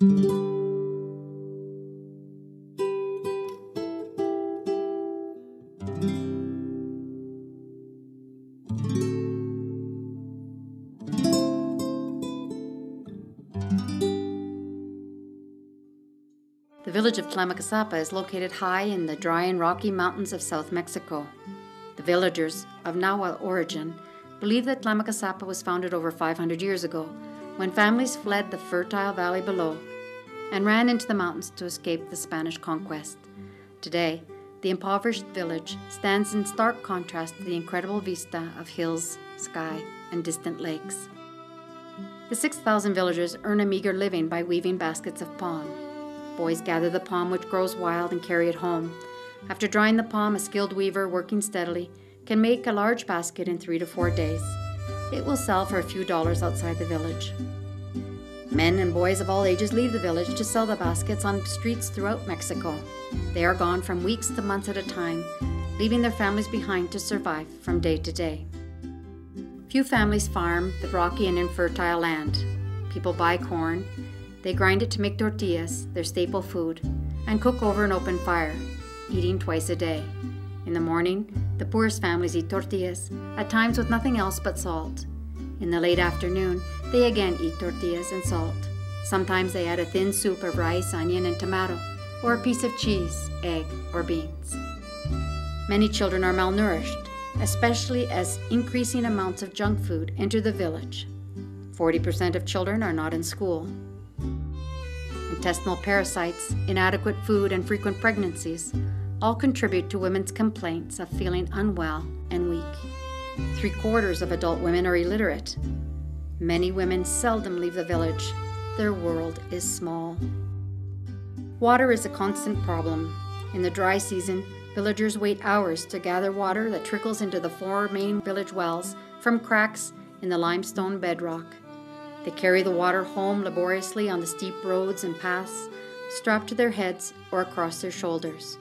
The village of Tlamacazapa is located high in the dry and rocky mountains of South Mexico. The villagers, of Nahua origin, believe that Tlamacazapa was founded over 500 years ago, when families fled the fertile valley below and ran into the mountains to escape the Spanish conquest. Today, the impoverished village stands in stark contrast to the incredible vista of hills, sky, and distant lakes. The 6,000 villagers earn a meager living by weaving baskets of palm. Boys gather the palm which grows wild and carry it home. After drying the palm, a skilled weaver working steadily can make a large basket in 3 to 4 days. It will sell for a few dollars outside the village. Men and boys of all ages leave the village to sell the baskets on streets throughout Mexico. They are gone from weeks to months at a time, leaving their families behind to survive from day to day. Few families farm the rocky and infertile land. People buy corn. They grind it to make tortillas, their staple food, and cook over an open fire, eating twice a day. In the morning, the poorest families eat tortillas, at times with nothing else but salt. In the late afternoon, they again eat tortillas and salt. Sometimes they add a thin soup of rice, onion, and tomato, or a piece of cheese, egg, or beans. Many children are malnourished, especially as increasing amounts of junk food enter the village. 40% of children are not in school. Intestinal parasites, inadequate food, and frequent pregnancies all contribute to women's complaints of feeling unwell and weak. 3/4 of adult women are illiterate. Many women seldom leave the village. Their world is small. Water is a constant problem. In the dry season, villagers wait hours to gather water that trickles into the 4 main village wells from cracks in the limestone bedrock. They carry the water home laboriously on the steep roads and paths, strapped to their heads or across their shoulders.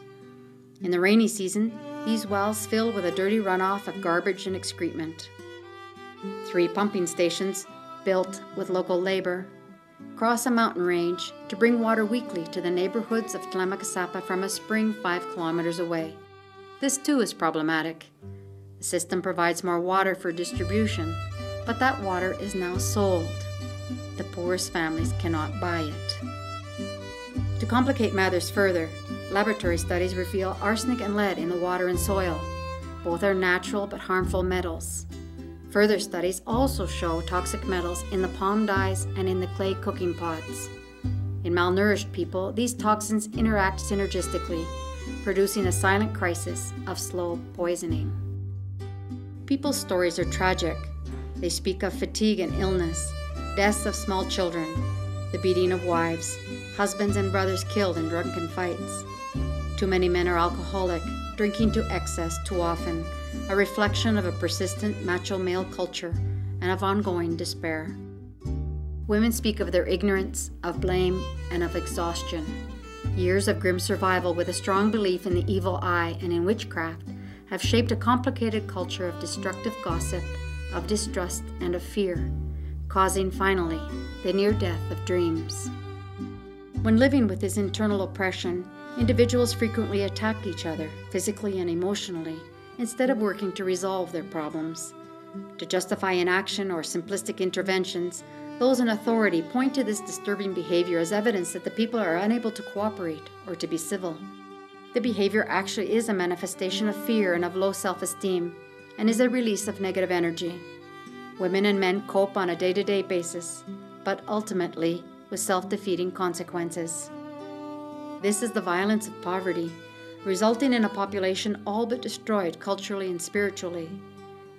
In the rainy season, these wells fill with a dirty runoff of garbage and excrement. 3 pumping stations, built with local labor, cross a mountain range to bring water weekly to the neighborhoods of Tlamacazapa from a spring 5 kilometers away. This too is problematic. The system provides more water for distribution, but that water is now sold. The poorest families cannot buy it. To complicate matters further, laboratory studies reveal arsenic and lead in the water and soil. Both are natural but harmful metals. Further studies also show toxic metals in the palm dyes and in the clay cooking pots. In malnourished people, these toxins interact synergistically, producing a silent crisis of slow poisoning. People's stories are tragic. They speak of fatigue and illness, deaths of small children, the beating of wives, husbands and brothers killed in drunken fights. Too many men are alcoholic, drinking to excess too often, a reflection of a persistent macho male culture and of ongoing despair. Women speak of their ignorance, of blame, and of exhaustion. Years of grim survival with a strong belief in the evil eye and in witchcraft have shaped a complicated culture of destructive gossip, of distrust, and of fear, causing finally the near death of dreams. When living with this internal oppression, individuals frequently attack each other, physically and emotionally, instead of working to resolve their problems. To justify inaction or simplistic interventions, those in authority point to this disturbing behavior as evidence that the people are unable to cooperate or to be civil. The behavior actually is a manifestation of fear and of low self-esteem, and is a release of negative energy. Women and men cope on a day-to-day basis, but ultimately with self-defeating consequences. This is the violence of poverty, resulting in a population all but destroyed culturally and spiritually.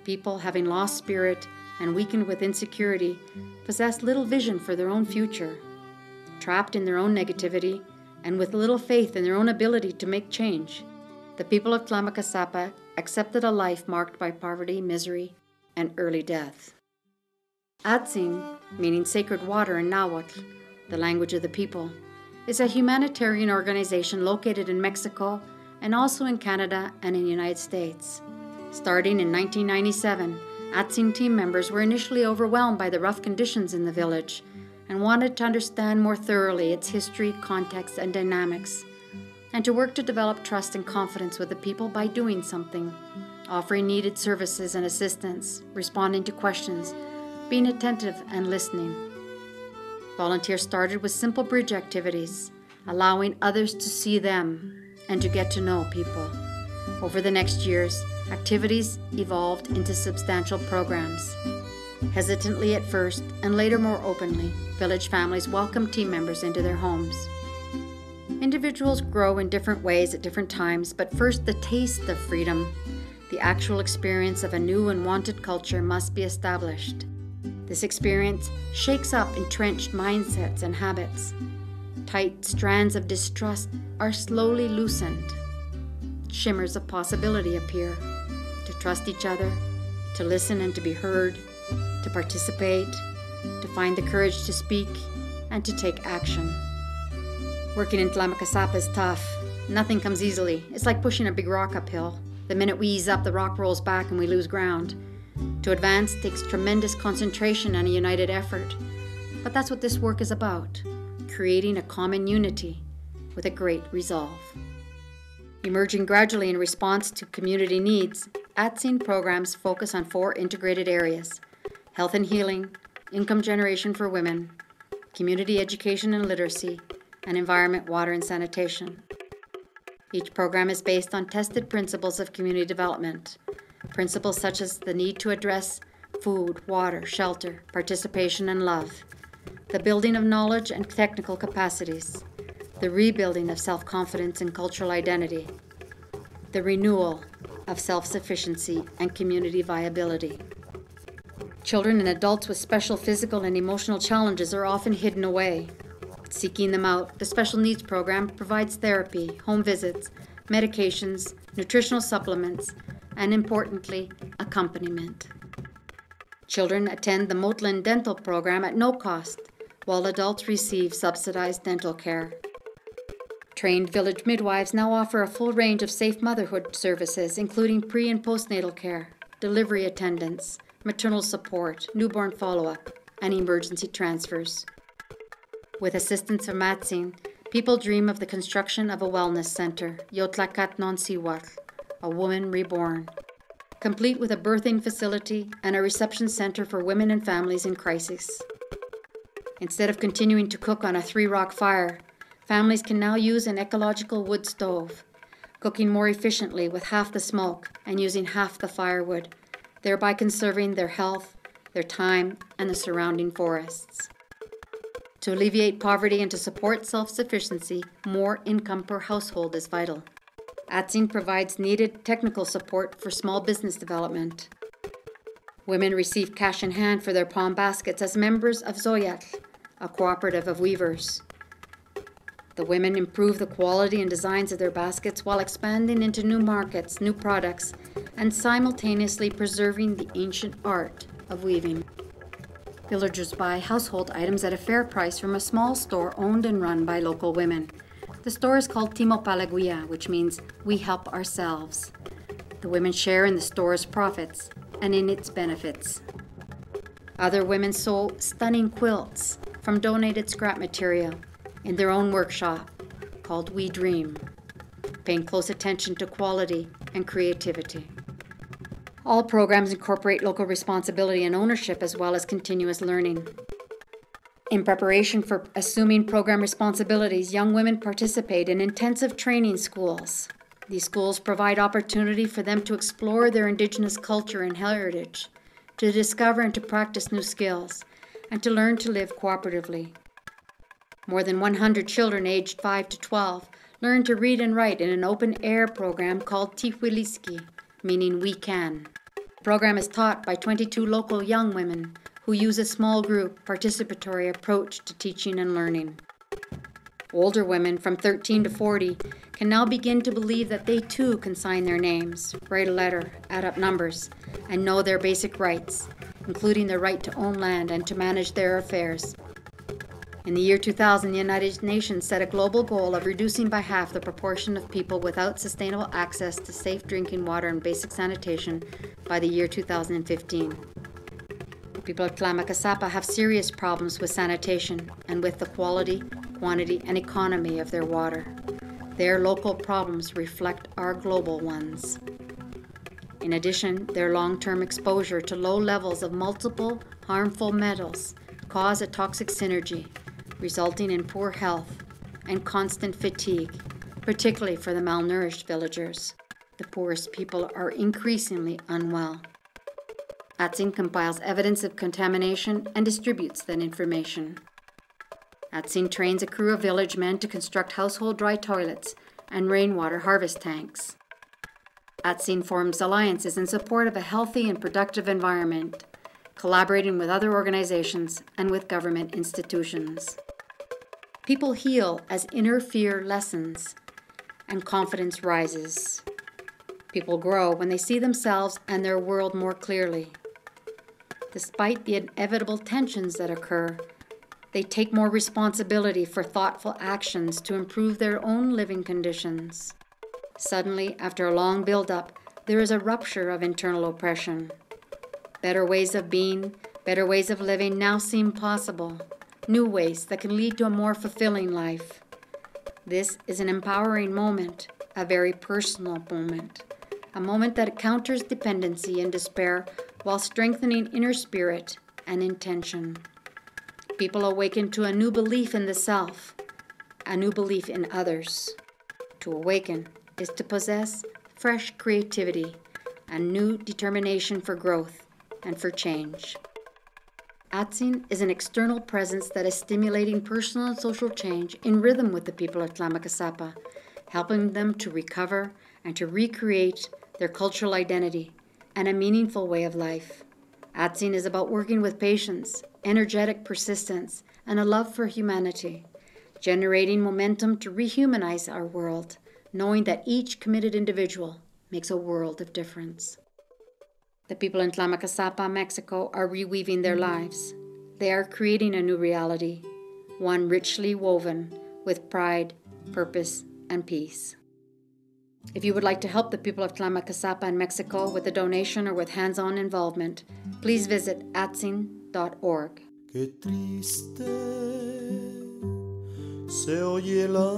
People, having lost spirit and weakened with insecurity, possess little vision for their own future. Trapped in their own negativity and with little faith in their own ability to make change, the people of Tlamacazapa accepted a life marked by poverty, misery, and early death. Atzin, meaning sacred water in Nahuatl, the language of the people, is a humanitarian organization located in Mexico and also in Canada and in the United States. Starting in 1997, Atzin team members were initially overwhelmed by the rough conditions in the village and wanted to understand more thoroughly its history, context, and dynamics, and to work to develop trust and confidence with the people by doing something, offering needed services and assistance, responding to questions, being attentive and listening. Volunteers started with simple bridge activities, allowing others to see them and to get to know people. Over the next years, activities evolved into substantial programs. Hesitantly at first, and later more openly, village families welcomed team members into their homes. Individuals grow in different ways at different times, but first the taste of freedom, the actual experience of a new and wanted culture must be established. This experience shakes up entrenched mindsets and habits. Tight strands of distrust are slowly loosened. Shimmers of possibility appear. To trust each other, to listen and to be heard, to participate, to find the courage to speak, and to take action. Working in Tlamacazapa is tough. Nothing comes easily. It's like pushing a big rock uphill. The minute we ease up, the rock rolls back and we lose ground. To advance takes tremendous concentration and a united effort. But that's what this work is about, creating a common unity with a great resolve. Emerging gradually in response to community needs, ATSIN programs focus on 4 integrated areas: health and healing, income generation for women, community education and literacy, and environment, water, and sanitation. Each program is based on tested principles of community development, principles such as the need to address food, water, shelter, participation, and love, the building of knowledge and technical capacities, the rebuilding of self-confidence and cultural identity, the renewal of self-sufficiency and community viability. Children and adults with special physical and emotional challenges are often hidden away. Seeking them out, the Special Needs Program provides therapy, home visits, medications, nutritional supplements, and importantly, accompaniment. Children attend the Motlin Dental Program at no cost, while adults receive subsidized dental care. Trained village midwives now offer a full range of safe motherhood services, including pre- and postnatal care, delivery attendance, maternal support, newborn follow-up, and emergency transfers. With assistance from ATSIN, people dream of the construction of a wellness center, Yotlakat non Siwak, a woman reborn, complete with a birthing facility and a reception center for women and families in crisis. Instead of continuing to cook on a 3-rock fire, families can now use an ecological wood stove, cooking more efficiently with half the smoke and using half the firewood, thereby conserving their health, their time, and the surrounding forests. To alleviate poverty and to support self-sufficiency, more income per household is vital. ATSIN provides needed technical support for small business development. Women receive cash in hand for their palm baskets as members of Zoyatl, a cooperative of weavers. The women improve the quality and designs of their baskets while expanding into new markets, new products, and simultaneously preserving the ancient art of weaving. Villagers buy household items at a fair price from a small store owned and run by local women. The store is called Timo Palaguia, which means we help ourselves. The women share in the store's profits and in its benefits. Other women sew stunning quilts from donated scrap material in their own workshop called We Dream, paying close attention to quality and creativity. All programs incorporate local responsibility and ownership as well as continuous learning. In preparation for assuming program responsibilities, young women participate in intensive training schools. These schools provide opportunity for them to explore their indigenous culture and heritage, to discover and to practice new skills, and to learn to live cooperatively. More than 100 children aged 5 to 12 learn to read and write in an open-air program called Tihuiliski, meaning we can. The program is taught by 22 local young women who use a small group, participatory approach to teaching and learning. Older women from 13 to 40 can now begin to believe that they too can sign their names, write a letter, add up numbers, and know their basic rights, including the right to own land and to manage their affairs. In the year 2000, the United Nations set a global goal of reducing by half the proportion of people without sustainable access to safe drinking water and basic sanitation by the year 2015. People of Tlamacazapa have serious problems with sanitation and with the quality, quantity, and economy of their water. Their local problems reflect our global ones. In addition, their long-term exposure to low levels of multiple harmful metals cause a toxic synergy, resulting in poor health and constant fatigue, particularly for the malnourished villagers. The poorest people are increasingly unwell. Atsin compiles evidence of contamination and distributes that information. Atsin trains a crew of village men to construct household dry toilets and rainwater harvest tanks. Atsin forms alliances in support of a healthy and productive environment, collaborating with other organizations and with government institutions. People heal as inner fear lessens and confidence rises. People grow when they see themselves and their world more clearly. Despite the inevitable tensions that occur, they take more responsibility for thoughtful actions to improve their own living conditions. Suddenly, after a long build-up, there is a rupture of internal oppression. Better ways of being, better ways of living now seem possible, new ways that can lead to a more fulfilling life. This is an empowering moment, a very personal moment, a moment that counters dependency and despair while strengthening inner spirit and intention. People awaken to a new belief in the self, a new belief in others. To awaken is to possess fresh creativity, a new determination for growth and for change. Atsin is an external presence that is stimulating personal and social change in rhythm with the people of Tlamacazapa, helping them to recover and to recreate their cultural identity and a meaningful way of life. Atsin is about working with patience, energetic persistence, and a love for humanity, generating momentum to rehumanize our world, knowing that each committed individual makes a world of difference. The people in Tlamacazapa, Mexico, are reweaving their lives. They are creating a new reality, one richly woven with pride, purpose, and peace. If you would like to help the people of Tlamacazapa in Mexico with a donation or with hands-on involvement, please visit atsin.org. Qué triste se oye la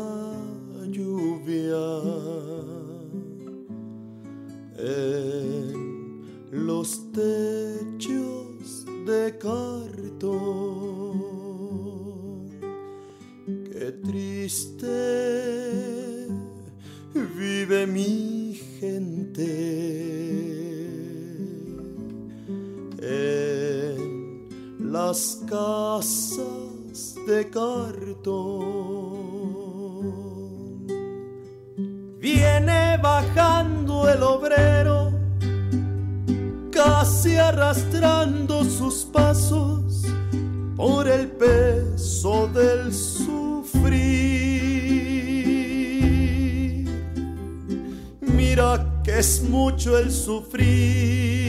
lluvia en los techos de cartón. Qué triste vive mi gente en las casas de cartón. Viene bajando el obrero, casi arrastrando sus pasos por el peso del sufrir. Mira que es mucho el sufrir.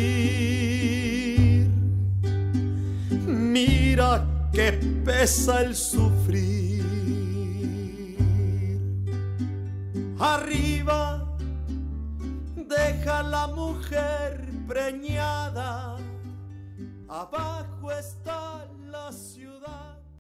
Mira que pesa el sufrir. Arriba deja la mujer preñada, abajo está la ciudad.